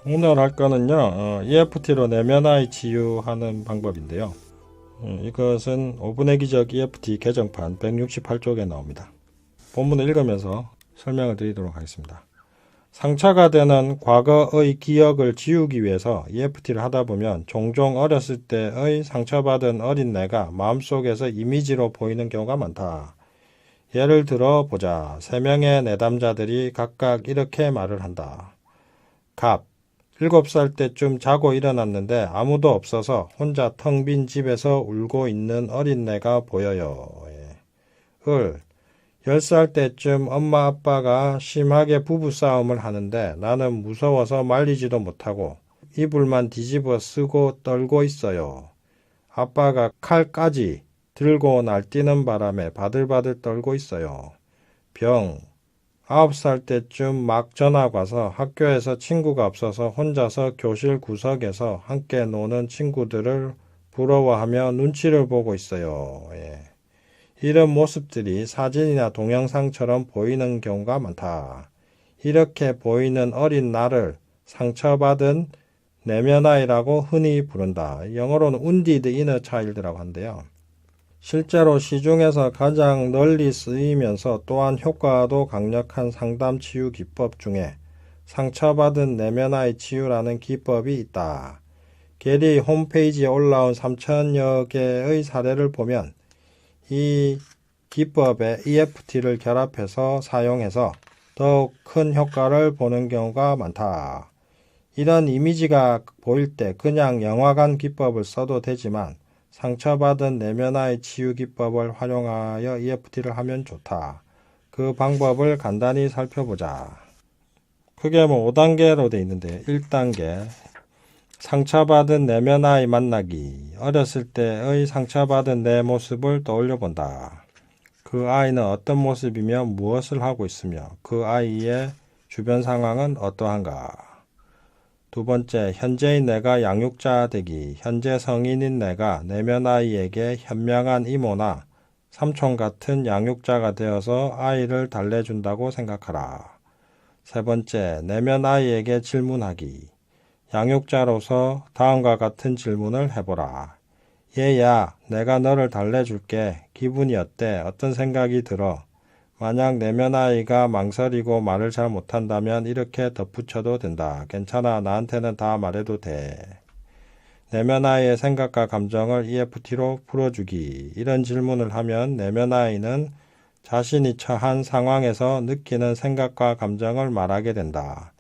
오늘 할 거는요, EFT로 내면 아이 치유하는 방법인데요. 이것은 5분의 기적 EFT 개정판 168쪽에 나옵니다. 본문을 읽으면서 설명을 드리도록 하겠습니다. 상처가 되는 과거의 기억을 지우기 위해서 EFT를 하다 보면 종종 어렸을 때의 상처받은 어린내가 마음속에서 이미지로 보이는 경우가 많다. 예를 들어 보자. 3명의 내담자들이 각각 이렇게 말을 한다. 갑, 7살 때쯤 자고 일어났는데 아무도 없어서 혼자 텅 빈 집에서 울고 있는 어린애가 보여요. 을, 10살 때쯤 엄마 아빠가 심하게 부부싸움을 하는데 나는 무서워서 말리지도 못하고 이불만 뒤집어 쓰고 떨고 있어요. 아빠가 칼까지 들고 날뛰는 바람에 바들바들 떨고 있어요. 병, 9살 때쯤 막 전학 와서 학교에서 친구가 없어서 혼자서 교실 구석에서 함께 노는 친구들을 부러워하며 눈치를 보고 있어요. 이런 모습들이 사진이나 동영상처럼 보이는 경우가 많다. 이렇게 보이는 어린 나를 상처받은 내면아이라고 흔히 부른다. 영어로는 wounded inner child라고 한대요. 실제로 시중에서 가장 널리 쓰이면서 또한 효과도 강력한 상담 치유 기법 중에 상처받은 내면아이 치유라는 기법이 있다. 게리 홈페이지에 올라온 3천여 개의 사례를 보면 이 기법에 EFT를 결합해서 사용해서 더욱 큰 효과를 보는 경우가 많다. 이런 이미지가 보일 때 그냥 영화관 기법을 써도 되지만 상처받은 내면아이 치유 기법을 활용하여 EFT를 하면 좋다. 그 방법을 간단히 살펴보자. 크게 5단계로 되어 있는데 1단계 상처받은 내면아이 만나기. 어렸을 때의 상처받은 내 모습을 떠올려 본다. 그 아이는 어떤 모습이며 무엇을 하고 있으며 그 아이의 주변 상황은 어떠한가. 두 번째, 현재의 내가 양육자 되기. 현재 성인인 내가 내면 아이에게 현명한 이모나 삼촌 같은 양육자가 되어서 아이를 달래준다고 생각하라. 세 번째, 내면 아이에게 질문하기. 양육자로서 다음과 같은 질문을 해보라. 얘야, 내가 너를 달래줄게. 기분이 어때? 어떤 생각이 들어? 만약 내면 아이가 망설이고 말을 잘 못한다면 이렇게 덧붙여도 된다. 괜찮아. 나한테는 다 말해도 돼. 내면 아이의 생각과 감정을 EFT로 풀어주기. 이런 질문을 하면 내면 아이는 자신이 처한 상황에서 느끼는 생각과 감정을 말하게 된다.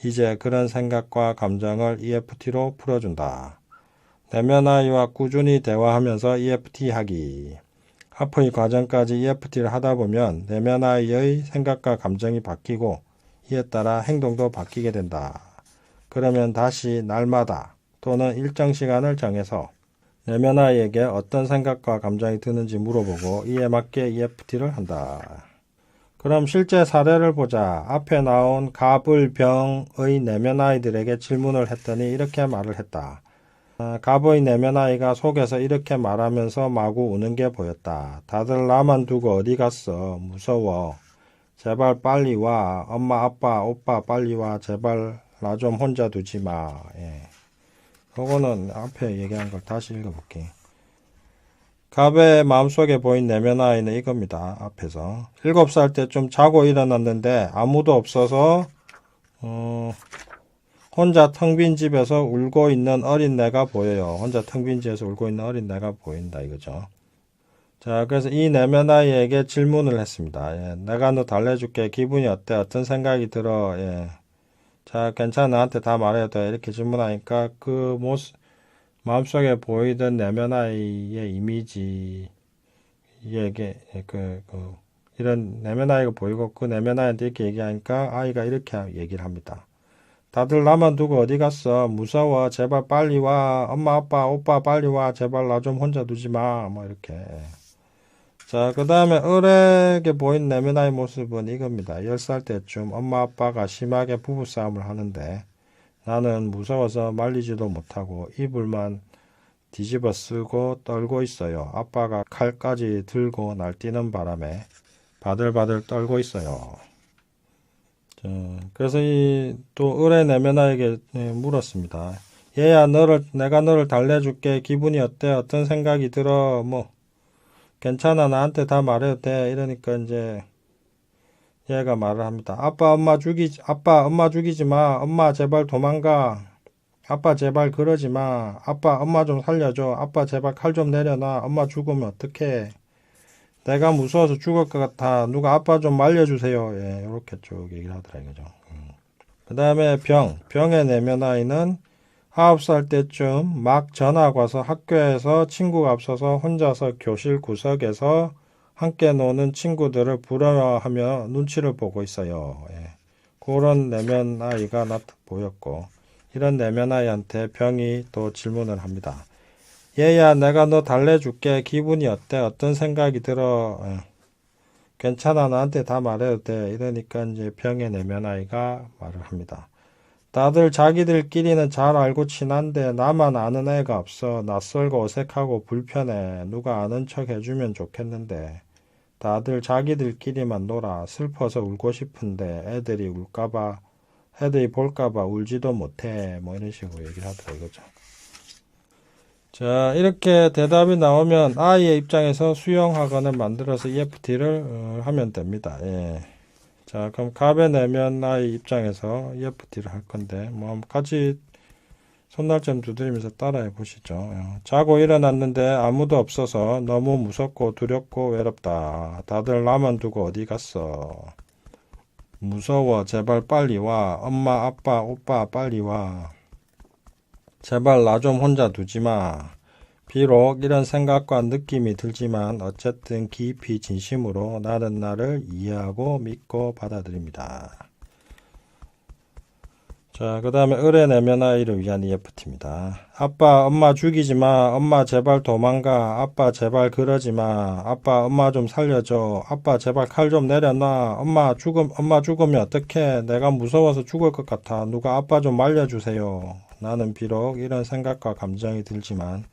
이제 그런 생각과 감정을 EFT로 풀어준다. 내면 아이와 꾸준히 대화하면서 EFT 하기. 앞의 과정까지 EFT를 하다 보면 내면 아이의 생각과 감정이 바뀌고 이에 따라 행동도 바뀌게 된다. 그러면 다시 날마다 또는 일정 시간을 정해서 내면 아이에게 어떤 생각과 감정이 드는지 물어보고 이에 맞게 EFT를 한다. 그럼 실제 사례를 보자. 앞에 나온 갑을병의 내면 아이들에게 질문을 했더니 이렇게 말을 했다. 갑의 내면 아이가 속에서 이렇게 말하면서 마구 우는 게 보였다. 다들 나만 두고 어디 갔어? 무서워. 제발 빨리 와. 엄마, 아빠, 오빠 빨리 와. 제발 나 좀 혼자 두지 마. 그거는 앞에 얘기한 걸 다시 읽어볼게. 갑의 마음속에 보인 내면 아이는 이겁니다. 앞에서 7살 때쯤 자고 일어났는데 아무도 없어서 혼자 텅 빈 집에서 울고 있는 어린애가 보여요. 혼자 텅 빈 집에서 울고 있는 어린애가 보인다 이거죠. 자, 그래서 이 내면 아이에게 질문을 했습니다. 내가 너 달래줄게. 기분이 어때? 어떤 생각이 들어? 자, 괜찮아. 나한테 다 말해도 돼. 이렇게 질문하니까 그 모습, 마음속에 보이던 내면 아이의 이미지, 이런 내면 아이가 보이고 그 내면 아이한테 이렇게 얘기하니까 아이가 이렇게 얘기를 합니다. 다들 나만 두고 어디 갔어? 무서워. 제발 빨리 와. 엄마, 아빠, 오빠 빨리 와. 제발 나 좀 혼자 두지 마. 뭐 이렇게. 자, 그 다음에 어리게 보인 내면 아이 모습은 이겁니다. 10살 때쯤 엄마, 아빠가 심하게 부부싸움을 하는데 나는 무서워서 말리지도 못하고 이불만 뒤집어 쓰고 떨고 있어요. 아빠가 칼까지 들고 날뛰는 바람에 바들바들 떨고 있어요. 그래서 또 을의 내면 아이에게 물었습니다. 얘야, 내가 너를 달래줄게. 기분이 어때? 어떤 생각이 들어? 뭐, 괜찮아. 나한테 다 말해도 돼. 이러니까 이제 얘가 말을 합니다. 아빠, 엄마 죽이지 마. 엄마, 제발 도망가. 아빠, 제발 그러지 마. 아빠, 엄마 좀 살려줘. 아빠, 제발 칼 좀 내려놔. 엄마 죽으면 어떡해. 내가 무서워서 죽을 것 같아. 누가 아빠 좀 말려주세요. 예, 이렇게 쭉 얘기를 하더라 이거죠. 그 다음에 병의 내면 아이는 9살 때쯤 막 전학 와서 학교에서 친구가 없어서 혼자서 교실 구석에서 함께 노는 친구들을 부러워하며 눈치를 보고 있어요. 예. 그런 내면 아이가 보였고, 이런 내면 아이한테 병이 또 질문을 합니다. 얘야, 내가 너 달래줄게. 기분이 어때? 어떤 생각이 들어? 괜찮아. 나한테 다 말해도 돼. 이러니까 이제 병의 내면 아이가 말을 합니다. 다들 자기들끼리는 잘 알고 친한데 나만 아는 애가 없어. 낯설고 어색하고 불편해. 누가 아는 척 해주면 좋겠는데. 다들 자기들끼리만 놀아. 슬퍼서 울고 싶은데 애들이 볼까봐 울지도 못해. 뭐 이런 식으로 얘기를 하더라 이거죠. 자, 이렇게 대답이 나오면 아이의 입장에서 수용학원을 만들어서 EFT를 하면 됩니다. 예. 자, 그럼 갑의 내면 아이 입장에서 EFT를 할 건데, 뭐, 같이 손날점 두드리면서 따라해 보시죠. 자고 일어났는데 아무도 없어서 너무 무섭고 두렵고 외롭다. 다들 나만 두고 어디 갔어? 무서워. 제발 빨리 와. 엄마, 아빠, 오빠 빨리 와. 제발 나 좀 혼자 두지 마. 비록 이런 생각과 느낌이 들지만 어쨌든 깊이 진심으로 나는 나를 이해하고 믿고 받아들입니다. 자, 그 다음에 을의 내면 아이를 위한 EFT입니다. 아빠, 엄마 죽이지 마. 엄마 제발 도망가. 아빠 제발 그러지 마. 아빠, 엄마 좀 살려줘. 아빠 제발 칼 좀 내려놔. 엄마 죽으면 어떡해. 내가 무서워서 죽을 것 같아. 누가 아빠 좀 말려주세요. 나는 비록 이런 생각과 감정이 들지만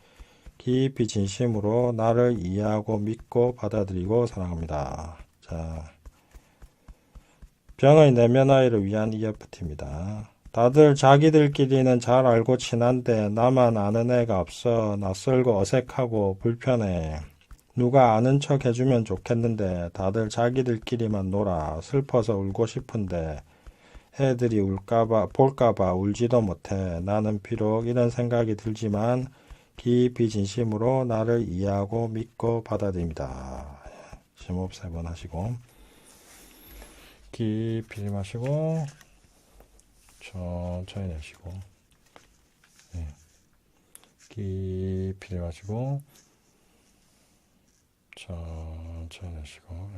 깊이 진심으로 나를 이해하고 믿고 받아들이고 사랑합니다. 자, 병의 내면 아이를 위한 EFT입니다. 다들 자기들끼리는 잘 알고 친한데 나만 아는 애가 없어. 낯설고 어색하고 불편해. 누가 아는 척 해주면 좋겠는데 다들 자기들끼리만 놀아. 슬퍼서 울고 싶은데 애들이 볼까봐 울지도 못해. 나는 비록 이런 생각이 들지만 깊이 진심으로 나를 이해하고 믿고 받아들입니다. 심호흡 3번 하시고 깊이 마시고 천천히 내쉬고 깊이 마시고 천천히 내쉬고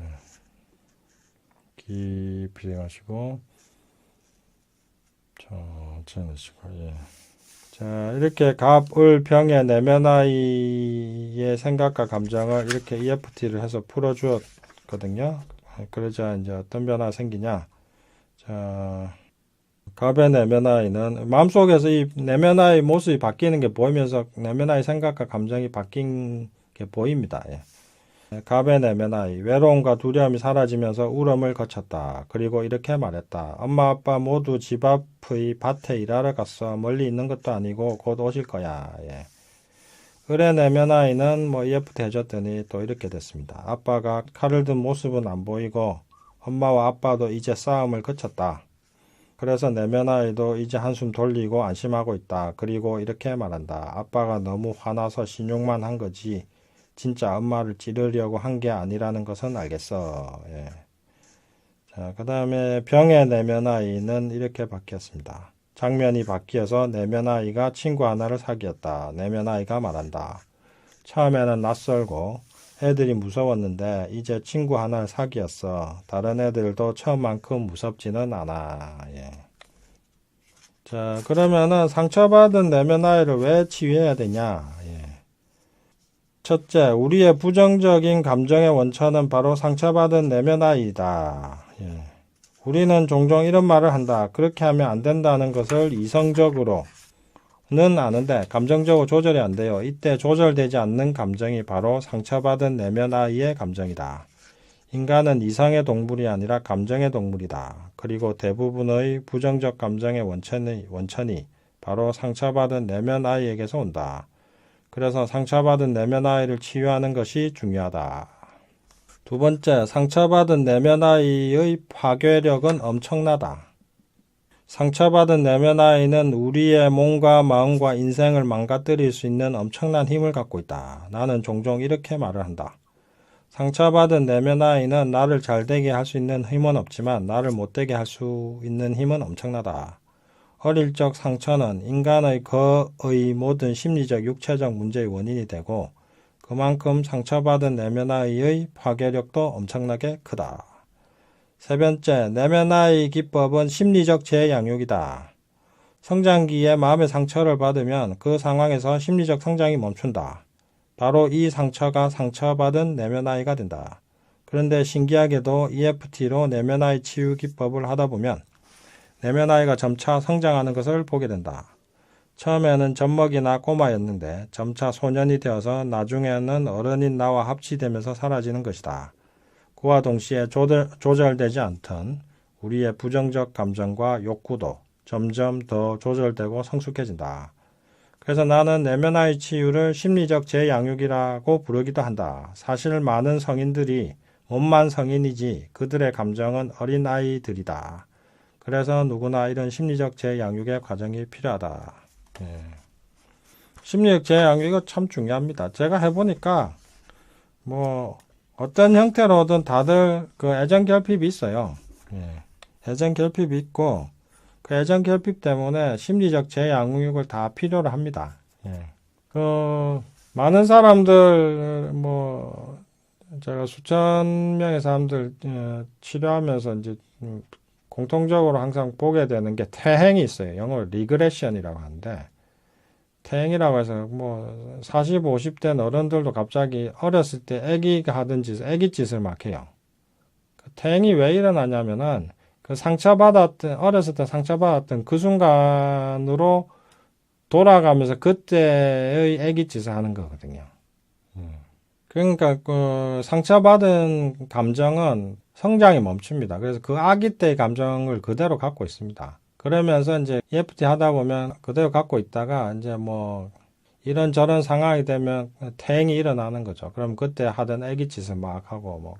깊이 마시고 천천히 내쉬고 자, 이렇게 갑, 을, 병의 내면 아이의 생각과 감정을 이렇게 EFT를 해서 풀어주었거든요. 그러자 이제 어떤 변화가 생기냐. 자, 갑의 내면 아이는 마음속에서 이 내면 아이 모습이 바뀌는 게 보이면서 내면 아이 생각과 감정이 바뀐 게 보입니다. 갑의 내면 아이, 외로움과 두려움이 사라지면서 울음을 거쳤다. 그리고 이렇게 말했다. 엄마 아빠 모두 집 앞의 밭에 일하러 갔어. 멀리 있는 것도 아니고 곧 오실 거야. 을의 내면 아이는 뭐 EFT 해줬더니 또 이렇게 됐습니다. 아빠가 칼을 든 모습은 안 보이고 엄마와 아빠도 이제 싸움을 거쳤다. 그래서 내면 아이도 이제 한숨 돌리고 안심하고 있다. 그리고 이렇게 말한다. 아빠가 너무 화나서 신용만 한 거지. 진짜 엄마를 찌르려고 한 게 아니라는 것은 알겠어. 자, 그 다음에 병의 내면 아이는 이렇게 바뀌었습니다. 장면이 바뀌어서 내면 아이가 친구 하나를 사귀었다. 내면 아이가 말한다. 처음에는 낯설고 애들이 무서웠는데 이제 친구 하나를 사귀었어. 다른 애들도 처음만큼 무섭지는 않아. 자, 그러면은 상처받은 내면 아이를 왜 치유해야 되냐? 첫째, 우리의 부정적인 감정의 원천은 바로 상처받은 내면 아이다. 우리는 종종 이런 말을 한다. 그렇게 하면 안 된다는 것을 이성적으로는 아는데 감정적으로 조절이 안 돼요. 이때 조절되지 않는 감정이 바로 상처받은 내면 아이의 감정이다. 인간은 이성의 동물이 아니라 감정의 동물이다. 그리고 대부분의 부정적 감정의 원천이 바로 상처받은 내면 아이에게서 온다. 그래서 상처받은 내면 아이를 치유하는 것이 중요하다. 두 번째, 상처받은 내면 아이의 파괴력은 엄청나다. 상처받은 내면 아이는 우리의 몸과 마음과 인생을 망가뜨릴 수 있는 엄청난 힘을 갖고 있다. 나는 종종 이렇게 말을 한다. 상처받은 내면 아이는 나를 잘되게 할 수 있는 힘은 없지만 나를 못되게 할 수 있는 힘은 엄청나다. 어릴 적 상처는 인간의 거의 모든 심리적, 육체적 문제의 원인이 되고 그만큼 상처받은 내면 아이의 파괴력도 엄청나게 크다. 세 번째, 내면 아이 기법은 심리적 재양육이다. 성장기에 마음의 상처를 받으면 그 상황에서 심리적 성장이 멈춘다. 바로 이 상처가 상처받은 내면 아이가 된다. 그런데 신기하게도 EFT로 내면 아이 치유 기법을 하다 보면 내면 아이가 점차 성장하는 것을 보게 된다. 처음에는 젖먹이나 꼬마였는데 점차 소년이 되어서 나중에는 어른인 나와 합치되면서 사라지는 것이다. 그와 동시에 조절되지 않던 우리의 부정적 감정과 욕구도 점점 더 조절되고 성숙해진다. 그래서 나는 내면 아이 치유를 심리적 재양육이라고 부르기도 한다. 사실 많은 성인들이 몸만 성인이지 그들의 감정은 어린 아이들이다. 그래서 누구나 이런 심리적 재양육의 과정이 필요하다. 심리적 재양육 이거 참 중요합니다. 제가 해보니까 어떤 형태로든 다들 그 애정 결핍이 있어요. 애정 결핍이 있고 그 애정 결핍 때문에 심리적 재양육을 다 필요로 합니다. 많은 사람들 제가 수천 명의 사람들 치료하면서 이제 공통적으로 항상 보게 되는 게 퇴행이 있어요. 영어로 리그레션이라고 하는데 퇴행이라고 해서 40, 50대 어른들도 갑자기 어렸을 때 애기가 하던 짓을 애기짓을 막 해요. 퇴행이 왜 일어나냐면은 어렸을 때 상처받았던 그 순간으로 돌아가면서 그때의 애기짓을 하는 거거든요. 그러니까 상처받은 감정은 성장이 멈춥니다. 그래서 그 아기 때의 감정을 그대로 갖고 있습니다. 그러면서 이제 EFT 하다 보면 그대로 갖고 있다가 이제 이런저런 상황이 되면 퇴행이 일어나는 거죠. 그럼 그때 하던 애기짓을 막 하고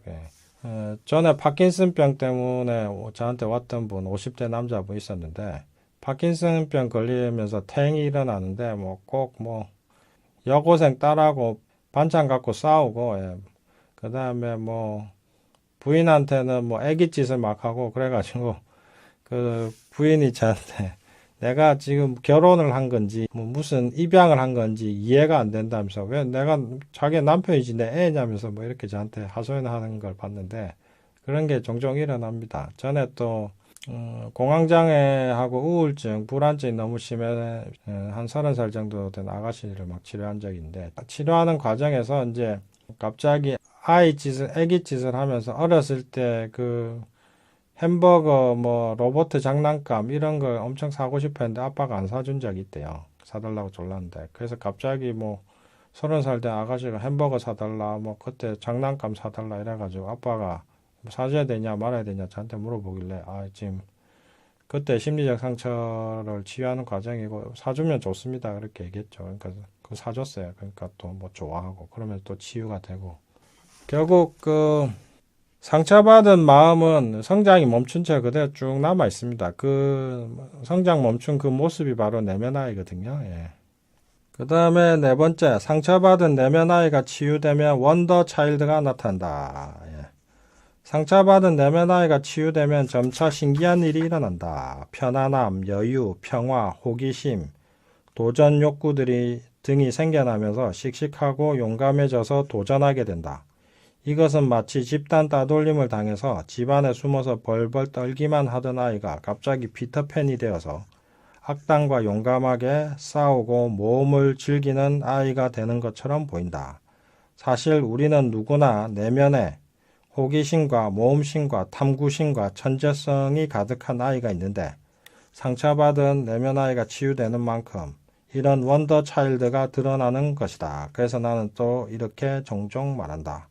전에 파킨슨병 때문에 저한테 왔던 분 50대 남자분 있었는데 파킨슨병 걸리면서 퇴행이 일어나는데 꼭 여고생 딸하고 반찬 갖고 싸우고 그 다음에 부인한테는 애기짓을 막 하고 그래가지고 그 부인이 저한테 내가 지금 결혼을 한 건지 무슨 입양을 한 건지 이해가 안 된다면서 왜 내가 자기 남편이지 내 애냐면서 이렇게 저한테 하소연하는 걸 봤는데 그런 게 종종 일어납니다. 전에 또 공황장애하고 우울증, 불안증이 너무 심해 한 30살 정도 된 아가씨를 막 치료한 적이 있는데 치료하는 과정에서 이제 갑자기 애기짓을 하면서 어렸을 때 그 햄버거 로봇 장난감 이런 걸 엄청 사고 싶어 했는데 아빠가 안 사준 적이 있대요. 사달라고 졸랐는데 그래서 갑자기 30살 된 아가씨가 햄버거 사달라 그때 장난감 사달라 이래가지고 아빠가 사줘야 되냐 말아야 되냐 저한테 물어보길래 지금 그때 심리적 상처를 치유하는 과정이고 사주면 좋습니다 그렇게 얘기했죠. 그러니까 그거 사줬어요. 그러니까 또 좋아하고 그러면 또 치유가 되고 결국 상처받은 마음은 성장이 멈춘 채 그대로 쭉 남아 있습니다. 그 성장 멈춘 그 모습이 바로 내면 아이거든요. 그 다음에 네 번째, 상처받은 내면 아이가 치유되면 원더 차일드가 나타난다. 상처받은 내면 아이가 치유되면 점차 신기한 일이 일어난다. 편안함, 여유, 평화, 호기심, 도전 등이 생겨나면서 씩씩하고 용감해져서 도전하게 된다. 이것은 마치 집단 따돌림을 당해서 집안에 숨어서 벌벌 떨기만 하던 아이가 갑자기 피터팬이 되어서 악당과 용감하게 싸우고 모험을 즐기는 아이가 되는 것처럼 보인다. 사실 우리는 누구나 내면에 호기심과 모험심과 탐구심과 천재성이 가득한 아이가 있는데 상처받은 내면 아이가 치유되는 만큼 이런 원더 차일드가 드러나는 것이다. 그래서 나는 또 이렇게 종종 말한다.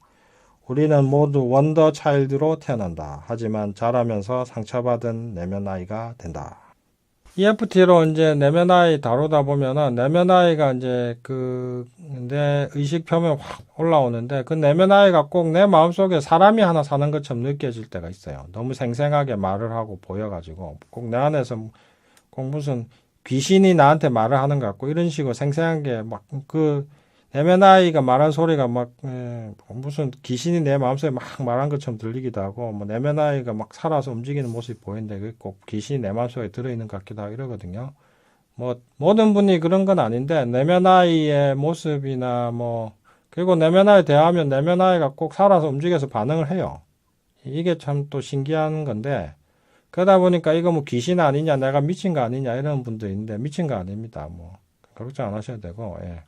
우리는 모두 원더 차일드로 태어난다. 하지만 자라면서 상처받은 내면 아이가 된다. EFT로 이제 내면 아이 다루다 보면은 내면 아이가 이제 내 의식 표면에 확 올라오는데 그 내면 아이가 꼭 내 마음속에 사람이 하나 사는 것처럼 느껴질 때가 있어요. 너무 생생하게 말을 하고 보여가지고 꼭 내 안에서 꼭 무슨 귀신이 나한테 말을 하는 것 같고 이런 식으로 생생하게 막 내면 아이가 말한 소리가 무슨 귀신이 내 마음속에 막 말한 것처럼 들리기도 하고, 내면 아이가 막 살아서 움직이는 모습이 보이는데, 그게 꼭 귀신이 내 마음속에 들어있는 것 같기도 하고 이러거든요. 모든 분이 그런 건 아닌데, 내면 아이의 모습이나 그리고 내면 아이 대화하면 내면 아이가 꼭 살아서 움직여서 반응을 해요. 이게 참 또 신기한 건데, 그러다 보니까 이거 귀신 아니냐, 내가 미친 거 아니냐, 이런 분도 있는데, 미친 거 아닙니다. 걱정 안 하셔도 되고, 예.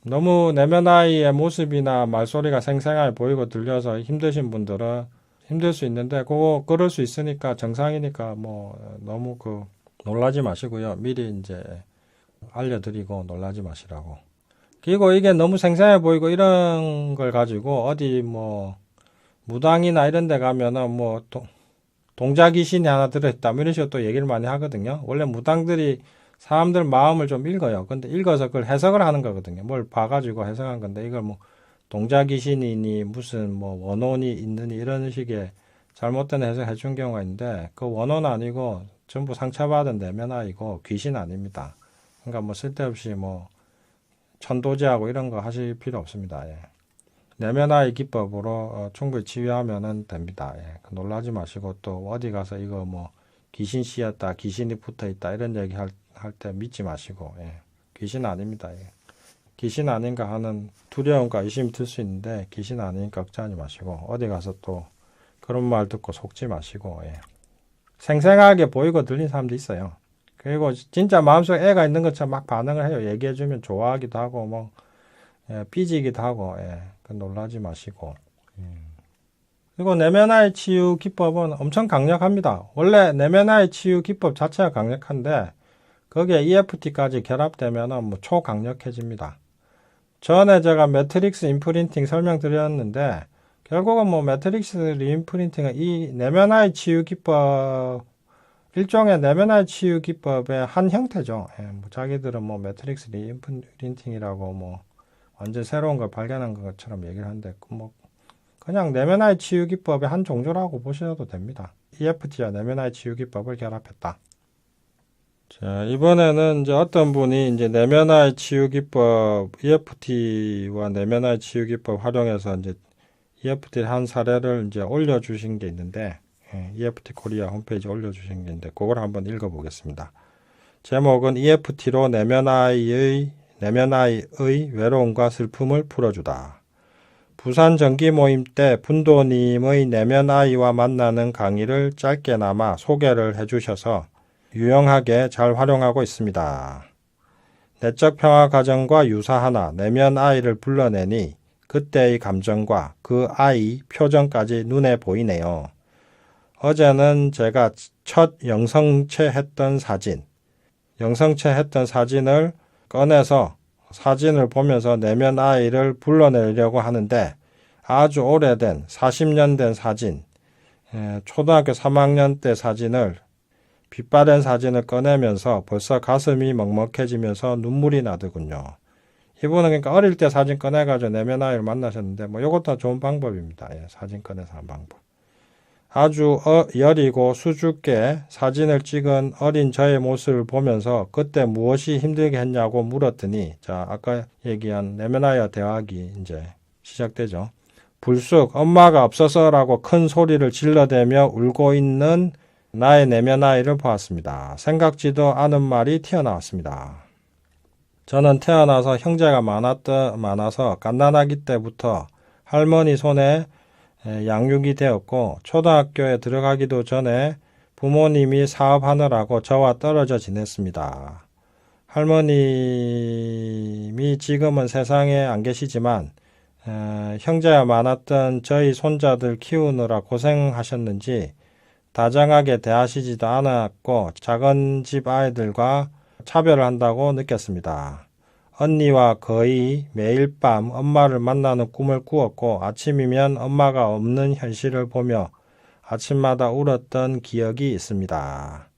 너무 내면 아이의 모습이나 말소리가 생생하게 보이고 들려서 힘드신 분들은 힘들 수 있는데, 그럴 수 있으니까 정상이니까 너무 놀라지 마시고요. 미리 이제 알려드리고 놀라지 마시라고. 그리고 이게 너무 생생해 보이고 이런 걸 가지고 어디 무당이나 이런 데 가면은 동자 귀신이 하나 들어있다. 이런 식으로 또 얘기를 많이 하거든요. 원래 무당들이 사람들 마음을 좀 읽어요. 근데 읽어서 그걸 해석을 하는 거거든요. 뭘 봐가지고 해석한 건데 이걸 동자 귀신이니 무슨 원혼이 있느니 이런 식의 잘못된 해석 해준 경우가 있는데 그 원혼 아니고 전부 상처받은 내면 아이고 귀신 아닙니다. 그러니까 쓸데없이 천도제하고 이런 거 하실 필요 없습니다. 예. 내면 아이 기법으로 충분히 치유하면 됩니다. 예. 놀라지 마시고 또 어디 가서 이거 귀신 씌었다, 귀신이 붙어 있다 이런 얘기 할 때 믿지 마시고, 예. 귀신 아닙니다. 예. 귀신 아닌가 하는 두려움과 의심이 들 수 있는데 귀신 아니니까 걱정하지 마시고 어디 가서 또 그런 말 듣고 속지 마시고, 예. 생생하게 보이고 들린 사람도 있어요. 그리고 진짜 마음속에 애가 있는 것처럼 막 반응을 해요. 얘기해주면 좋아하기도 하고 삐지기도 하고, 예. 놀라지 마시고. 그리고 내면아이 치유 기법은 엄청 강력합니다. 원래 내면아이 치유 기법 자체가 강력한데 거기에 EFT까지 결합되면 초강력해집니다. 전에 제가 매트릭스 임프린팅 설명드렸는데 결국은 매트릭스 리임프린팅은 이 내면아이 치유 기법 일종의 내면아이 치유 기법의 한 형태죠. 예, 자기들은 매트릭스 리임프린팅이라고 완전 새로운 걸 발견한 것처럼 얘기를 하는데 그냥 내면아이 치유 기법의 한 종조라고 보셔도 됩니다. EFT와 내면아이 치유 기법을 결합했다. 자, 이번에는 이제 어떤 분이 이제 내면아이 치유 기법, EFT와 내면아이 치유 기법 활용해서 이제 EFT 한 사례를 이제 올려주신 게 있는데, EFT 코리아 홈페이지에 올려주신 게 있는데, 그걸 한번 읽어보겠습니다. 제목은 EFT로 내면아이의 외로움과 슬픔을 풀어주다. 부산 정기 모임 때 분도님의 내면아이와 만나는 강의를 짧게나마 소개를 해주셔서 유용하게 잘 활용하고 있습니다. 내적 평화 과정과 유사하나 내면아이를 불러내니 그때의 감정과 그 아이 표정까지 눈에 보이네요. 어제는 제가 첫 영성체 했던 사진을 꺼내서 사진을 보면서 내면 아이를 불러내려고 하는데 아주 오래된 40년 된 사진, 초등학교 3학년 때 사진을 빛바랜 사진을 꺼내면서 벌써 가슴이 먹먹해지면서 눈물이 나더군요. 이분은 그러니까 어릴 때 사진 꺼내가지고 내면 아이를 만나셨는데 이것도 좋은 방법입니다. 예, 사진 꺼내서 한 방법. 아주 여리고 수줍게 사진을 찍은 어린 저의 모습을 보면서 그때 무엇이 힘들게 했냐고 물었더니 자 아까 얘기한 내면 아이와 대화하기 이제 시작되죠. 불쑥 엄마가 없어서라고 큰 소리를 질러대며 울고 있는 나의 내면 아이를 보았습니다. 생각지도 않은 말이 튀어나왔습니다. 저는 태어나서 형제가 많아서 갓난아기 때부터 할머니 손에 양육이 되었고 초등학교에 들어가기도 전에 부모님이 사업하느라고 저와 떨어져 지냈습니다. 할머님이 지금은 세상에 안 계시지만 형제가 많았던 저희 손자들 키우느라 고생하셨는지 다정하게 대하시지도 않았고 작은 집 아이들과 차별을 한다고 느꼈습니다. 언니와 거의 매일 밤 엄마를 만나는 꿈을 꾸었고 아침이면 엄마가 없는 현실을 보며 아침마다 울었던 기억이 있습니다.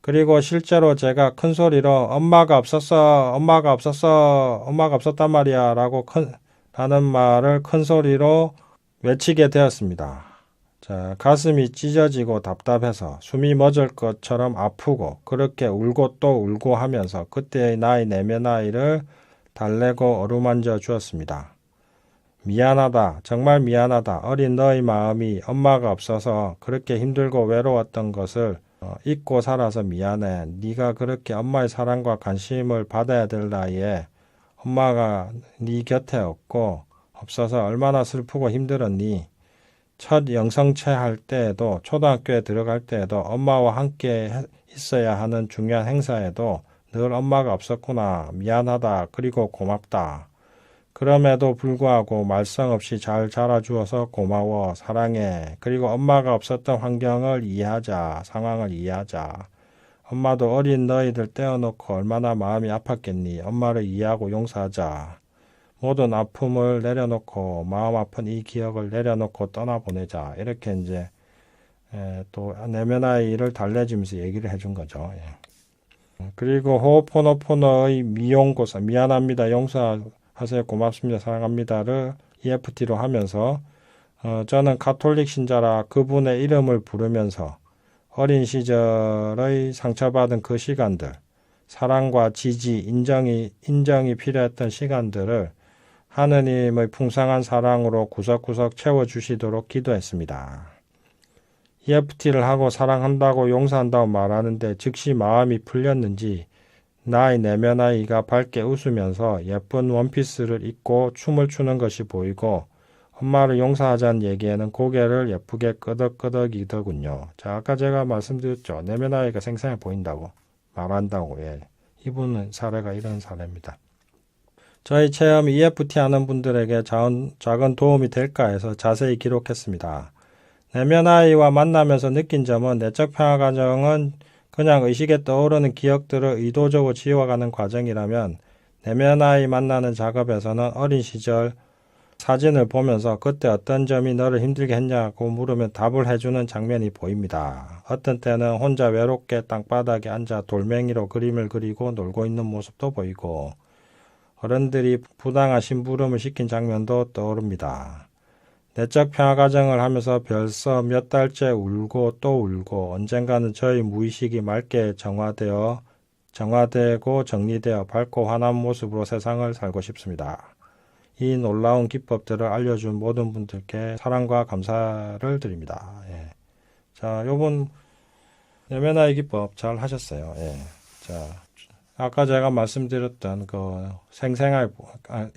그리고 실제로 제가 큰 소리로 엄마가 없었어, 엄마가 없었어, 엄마가 없었단 말이야 라는 말을 큰 소리로 외치게 되었습니다. 자, 가슴이 찢어지고 답답해서 숨이 멎을 것처럼 아프고 그렇게 울고 또 울고 하면서 그때의 나의 내면 아이를 달래고 어루만져 주었습니다. 미안하다, 정말 미안하다. 어린 너의 마음이 엄마가 없어서 그렇게 힘들고 외로웠던 것을 잊고 살아서 미안해. 네가 그렇게 엄마의 사랑과 관심을 받아야 될 나이에 엄마가 네 곁에 없어서 얼마나 슬프고 힘들었니? 첫 영성체 할 때에도 초등학교에 들어갈 때에도 엄마와 함께 있어야 하는 중요한 행사에도 늘 엄마가 없었구나. 미안하다. 그리고 고맙다. 그럼에도 불구하고 말썽 없이 잘 자라주어서 고마워. 사랑해. 그리고 엄마가 없었던 환경을 이해하자. 상황을 이해하자. 엄마도 어린 너희들 떼어놓고 얼마나 마음이 아팠겠니. 엄마를 이해하고 용서하자. 모든 아픔을 내려놓고 마음 아픈 이 기억을 내려놓고 떠나보내자. 이렇게 이제 또 내면 아이를 달래주면서 얘기를 해준 거죠. 그리고 호호포노포노의 미용고사, 미안합니다, 용서하세요, 고맙습니다, 사랑합니다를 EFT로 하면서 저는 가톨릭 신자라 그분의 이름을 부르면서 어린 시절의 상처받은 그 시간들, 사랑과 지지, 인정이 필요했던 시간들을 하느님의 풍성한 사랑으로 구석구석 채워주시도록 기도했습니다. EFT를 하고 사랑한다고 용서한다고 말하는데 즉시 마음이 풀렸는지 나의 내면 아이가 밝게 웃으면서 예쁜 원피스를 입고 춤을 추는 것이 보이고 엄마를 용서하자는 얘기에는 고개를 예쁘게 끄덕끄덕이더군요. 자, 아까 제가 말씀드렸죠. 내면 아이가 생생해 보인다고 말한다고. 이분은 사례가 이런 사례입니다. 저희 체험 EFT 하는 분들에게 작은 도움이 될까 해서 자세히 기록했습니다. 내면 아이와 만나면서 느낀 점은 내적 평화 과정은 그냥 의식에 떠오르는 기억들을 의도적으로 지워가는 과정이라면 내면 아이 만나는 작업에서는 어린 시절 사진을 보면서 그때 어떤 점이 너를 힘들게 했냐고 물으면 답을 해주는 장면이 보입니다. 어떤 때는 혼자 외롭게 땅바닥에 앉아 돌멩이로 그림을 그리고 놀고 있는 모습도 보이고 어른들이 부당한 심부름을 시킨 장면도 떠오릅니다. 내적 평화 과정을 하면서 벌써 몇 달째 울고 또 울고 언젠가는 저의 무의식이 맑게 정화되고 정리되어 밝고 환한 모습으로 세상을 살고 싶습니다. 이 놀라운 기법들을 알려준 모든 분들께 사랑과 감사를 드립니다. 자, 요번 내면 아이 기법 잘 하셨어요. 자, 아까 제가 말씀드렸던 그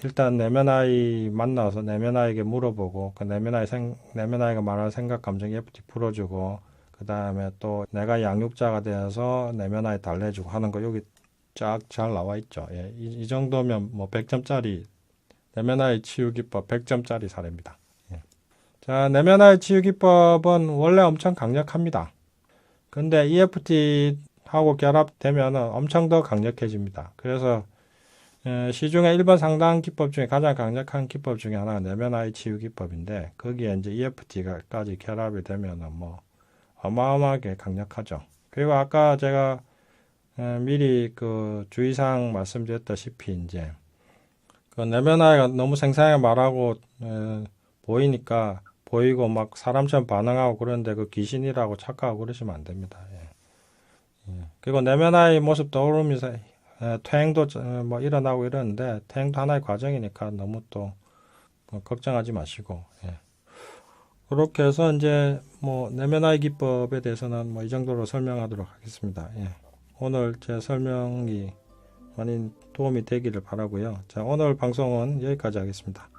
일단 내면 아이 만나서 내면 아이에게 물어보고 그 내면 아이가 말하는 생각, 감정 EFT 풀어주고 그 다음에 또 내가 양육자가 되어서 내면 아이 달래주고 하는 거 여기 쫙 잘 나와 있죠. 이 정도면 뭐 100점짜리 내면 아이 치유 기법 100점짜리 사례입니다. 자, 내면 아이 치유 기법은 원래 엄청 강력합니다. 근데 EFT 하고 결합되면 엄청 더 강력해집니다. 그래서 시중에 일반 상담 기법 중에 가장 강력한 기법 중에 하나가 내면 아이 치유 기법인데 거기에 이제 EFT까지 결합이 되면 뭐 어마어마하게 강력하죠. 그리고 아까 제가 미리 그 주의사항 말씀드렸다시피 이제 그 내면 아이가 너무 생생하게 말하고 보이고 막 사람처럼 반응하고 그러는데 그 귀신이라고 착각하고 그러시면 안 됩니다. 그리고 내면 아이 모습 떠오르면서 퇴행도 뭐 일어나고 이러는데 퇴행도 하나의 과정이니까 너무 또 걱정하지 마시고 그렇게 해서 이제 뭐 내면 아이 기법에 대해서는 뭐 이 정도로 설명하도록 하겠습니다. 오늘 제 설명이 많이 도움이 되기를 바라고요. 자, 오늘 방송은 여기까지 하겠습니다.